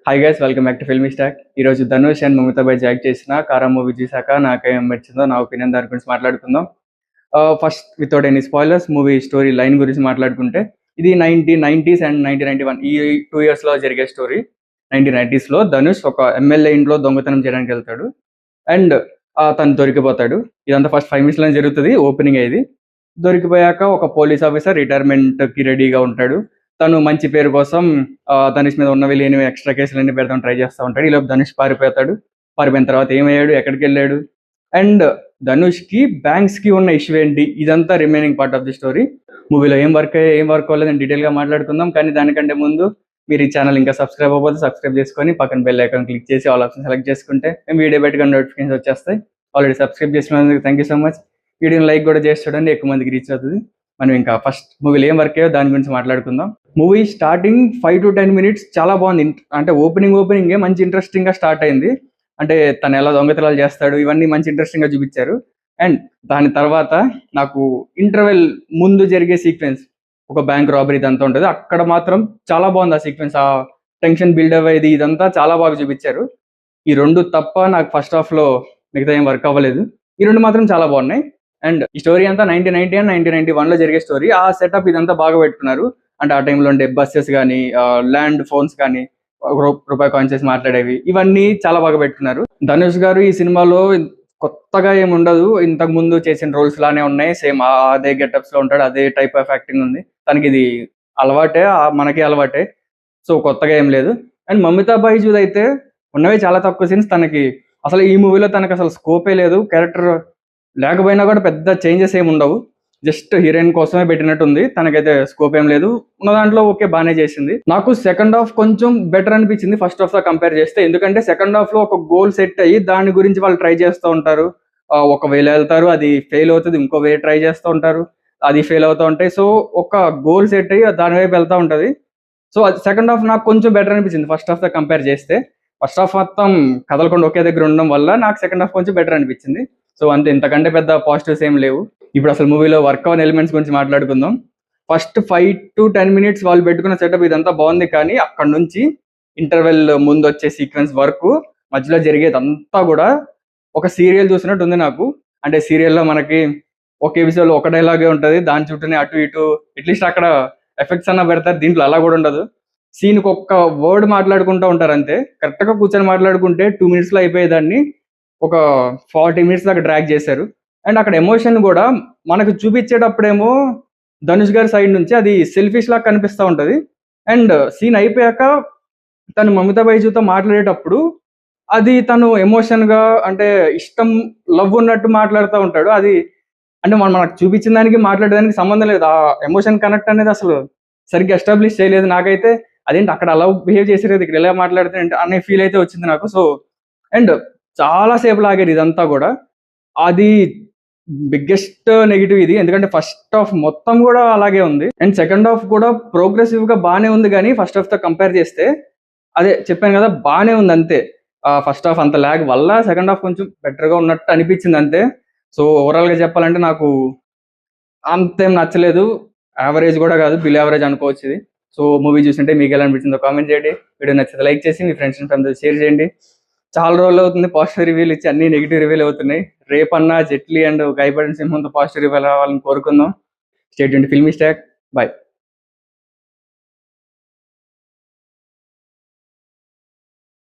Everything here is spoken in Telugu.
Hi guys, welcome back to Filmy Stack. ఈరోజు ధనుష్ అండ్ మమితా బైజ్ యాక్ట్ చేసిన కారా మూవీ చూసాక నాకేం నచ్చిందో నా ఒపీనియన్ దాని గురించి మాట్లాడుకుందాం. First without any spoilers movie story line గురించి మాట్లాడుకుంటే, ఇది 1990s అండ్ 1991 ఈ 2 yearsలో జరిగే స్టోరీ. 1990sలో ధనుష్ ఒక ఎమ్మెల్యే ఇంట్లో దొంగతనం చేయడానికి వెళ్తాడు అండ్ తను దొరికిపోతాడు. ఇదంతా ఫస్ట్ 5 minutesలోనే జరుగుతుంది. ఓపెనింగ్ అయ్యేది. దొరికిపోయాక ఒక పోలీస్ ఆఫీసర్ రిటైర్మెంట్కి రెడీగా ఉంటాడు. తను మంచి పేరు కోసం ధనుష్ మీద ఉన్నవి లేనివి ఎక్స్ట్రా కేసులన్నీ పెడతాం ట్రై చేస్తూ ఉంటాడు. ఈలోపు ధనుష్ పారిపోతాడు. పారిపోయిన తర్వాత ఏమయ్యాడు, ఎక్కడికి వెళ్ళాడు, అండ్ ధనుష్కి బ్యాంక్స్కి ఉన్న ఇష్యూ ఏంటి, ఇదంతా remaining part of the story. మూవీలో ఏం వర్క్ అవ్వలేదని డీటెయిల్గా మాట్లాడుకుందాం. కానీ దానికంటే ముందు మీరు ఈ ఛానల్ ఇంకా సబ్స్క్రైబ్ అవ్వకపోతే సబ్స్క్రైబ్ చేసుకొని పక్కన బెల్ ఐకాన్ క్లిక్ చేసి ఆల్ ఆప్షన్ సెలెక్ట్ చేసుకుంటే మేము వీడియో బయటగా నోటిఫికేషన్స్ వచ్చేస్తాయి. ఆల్రెడీ సబ్స్క్రైబ్ చేసినందుకు థ్యాంక్ యూ సో మచ్. వీడియోని లైక్ కూడా చేసి చూడండి, ఎక్కువ మందికి రీచ్ అవుతుంది. మనం ఇంకా ఫస్ట్ మూవీలో ఏం వర్క్ అయ్యో దాని గురించి మాట్లాడుకుందాం. మూవీ స్టార్టింగ్ 5 to 10 minutes చాలా బాగుంది. అంటే ఓపెనింగే మంచి ఇంట్రెస్టింగ్గా స్టార్ట్ అయింది. అంటే తను ఎలా దొంగతనాలు చేస్తాడు ఇవన్నీ మంచి ఇంట్రెస్టింగ్గా చూపించారు. అండ్ దాని తర్వాత నాకు ఇంటర్వెల్ ముందు జరిగే సీక్వెన్స్, ఒక బ్యాంక్ రాబరీ ఇదంతా ఉంటుంది, అక్కడ మాత్రం చాలా బాగుంది. ఆ సీక్వెన్స్, ఆ టెన్షన్ బిల్డ్ అయ్యేది ఇదంతా చాలా బాగా చూపించారు. ఈ రెండు తప్ప నాకు ఫస్ట్ హాఫ్లో మిగతా ఏం వర్క్ అవ్వలేదు. ఈ రెండు మాత్రం చాలా బాగున్నాయి. అండ్ ఈ స్టోరీ అంతా 1990 అండ్ 1991లో జరిగే స్టోరీ. ఆ సెటప్ ఇదంతా బాగా పెట్టుకున్నారు. అంటే ఆ టైంలో ఉండే బస్సెస్ కానీ, ల్యాండ్ ఫోన్స్ కానీ, రూపాయి కాయిన్స్ చేసి మాట్లాడేవి, ఇవన్నీ చాలా బాగా పెట్టుకున్నారు. ధనుష్ గారు ఈ సినిమాలో కొత్తగా ఏమి ఉండదు. ఇంతకు ముందు చేసిన రోల్స్ లానే ఉన్నాయి. సేమ్ అదే గెటప్స్ లో ఉంటాడు, అదే టైప్ ఆఫ్ యాక్టింగ్ ఉంది. తనకి ఇది అలవాటే, మనకి అలవాటే. సో కొత్తగా ఏం లేదు. అండ్ మమితా బైజూద్ అయితే ఉన్నవే చాలా తక్కువ సీన్స్. తనకి అసలు ఈ మూవీలో తనకు అసలు స్కోపే లేదు. క్యారెక్టర్ లేకపోయినా కూడా పెద్ద చేంజెస్ ఏమి ఉండవు. జస్ట్ హీరోయిన్ కోసమే పెట్టినట్టుంది. తనకైతే స్కోప్ ఏం లేదు. ఉన్న దాంట్లో ఓకే, బాగానే చేసింది. నాకు సెకండ్ హాఫ్ కొంచెం బెటర్ అనిపించింది ఫస్ట్ హాఫ్ తో కంపేర్ చేస్తే. ఎందుకంటే సెకండ్ హాఫ్ లో ఒక గోల్ సెట్ అయ్యి దాని గురించి వాళ్ళు ట్రై చేస్తూ ఉంటారు. ఒక వేలో వెళ్తారు, అది ఫెయిల్ అవుతుంది, ఇంకో వే ట్రై చేస్తూ ఉంటారు, అది ఫెయిల్ అవుతూ ఉంటాయి. సో ఒక గోల్ సెట్ అయ్యి దాని వైపు వెళ్తూ ఉంటుంది. సో సెకండ్ హాఫ్ నాకు కొంచెం బెటర్ అనిపించింది ఫస్ట్ హాఫ్ తో కంపేర్ చేస్తే. ఫస్ట్ హాఫ్ మొత్తం కదలకుండా ఒకే దగ్గర ఉండడం వల్ల నాకు సెకండ్ హాఫ్ కొంచెం బెటర్ అనిపించింది. సో అంతే, ఇంతకంటే పెద్ద పాజిటివ్స్ ఏం లేవు. ఇప్పుడు అసలు మూవీలో వర్క్ అవన్ ఎలిమెంట్స్ గురించి మాట్లాడుకుందాం. ఫస్ట్ 5 to 10 minutes వాళ్ళు పెట్టుకున్న సెటప్ ఇదంతా బాగుంది. కానీ అక్కడ నుంచి ఇంటర్వెల్ ముందు వచ్చే సీక్వెన్స్ వరకు మధ్యలో జరిగేదంతా కూడా ఒక సీరియల్ చూసినట్టు ఉంది నాకు. అంటే సీరియల్లో మనకి ఒక ఎపిసోడ్ ఒక డైలాగే ఉంటుంది, దాని చుట్టూనే అటు ఇటు అట్లీస్ట్ అక్కడ ఎఫెక్ట్స్ అన్న పెడతారు. దీంట్లో అలా కూడా ఉండదు. సీన్కి ఒక్క వర్డ్ మాట్లాడుకుంటూ ఉంటారు అంతే. కరెక్ట్గా కూర్చొని మాట్లాడుకుంటే 2 minutesలో అయిపోయేదాన్ని ఒక 40 minutes దాకా డ్రాగ్ చేశారు. అండ్ అక్కడ ఎమోషన్ కూడా మనకు చూపించేటప్పుడేమో ధనుష్ గారి సైడ్ నుంచి అది సెల్ఫిష్ లాగా కనిపిస్తూ ఉంటుంది. అండ్ సీన్ అయిపోయాక తను మమితా బైజూతో మాట్లాడేటప్పుడు అది తను ఎమోషన్గా, అంటే ఇష్టం, లవ్ ఉన్నట్టు మాట్లాడుతూ ఉంటాడు. అది అంటే మనకు చూపించిన దానికి మాట్లాడేదానికి సంబంధం లేదు. ఆ ఎమోషన్ కనెక్ట్ అనేది అసలు సరిగ్గా ఎస్టాబ్లిష్ చేయలేదు. నాకైతే అదేంటి అక్కడ అలా బిహేవ్ చేసేది, ఇక్కడ ఎలా మాట్లాడుతుంటే అనే ఫీల్ అయితే వచ్చింది నాకు. సో అండ్ చాలా సేపు లాగారు ఇదంతా కూడా. అది బిగ్గెస్ట్ నెగిటివ్ ఇది. ఎందుకంటే ఫస్ట్ హాఫ్ మొత్తం కూడా అలాగే ఉంది. అండ్ సెకండ్ హాఫ్ కూడా ప్రోగ్రెసివ్ గా బాగానే ఉంది. కానీ ఫస్ట్ హాఫ్ తో కంపేర్ చేస్తే అదే చెప్పాను కదా, బాగానే ఉంది అంతే. ఫస్ట్ హాఫ్ అంత ల్యాగ్ వల్ల సెకండ్ హాఫ్ కొంచెం బెటర్ గా ఉన్నట్టు అనిపించింది అంతే. సో ఓవరాల్ గా చెప్పాలంటే నాకు అంతేం నచ్చలేదు. యావరేజ్ కూడా కాదు, బిల్ యావరేజ్ అనుకోవచ్చు ఇది. సో మూవీ చూసింటే మీకు ఎలా అనిపించిందో కామెంట్ చేయండి. వీడియో నచ్చితే లైక్ చేసి మీ ఫ్రెండ్స్ అండ్ ఫ్యామిలీ షేర్ చేయండి. చాలా రోజులు అవుతుంది పాజిటివ్ రివ్యూలు ఇచ్చి, అన్ని నెగిటివ్ రివ్యూలు అవుతున్నాయి. రేపన్నా జెట్లీ అండ్ గైబర్డ్ సింహంతో పాజిటివ్ రివ్యూలు అవ్వాలని కోరుకుందాం. Stay tuned filmy stack. Bye.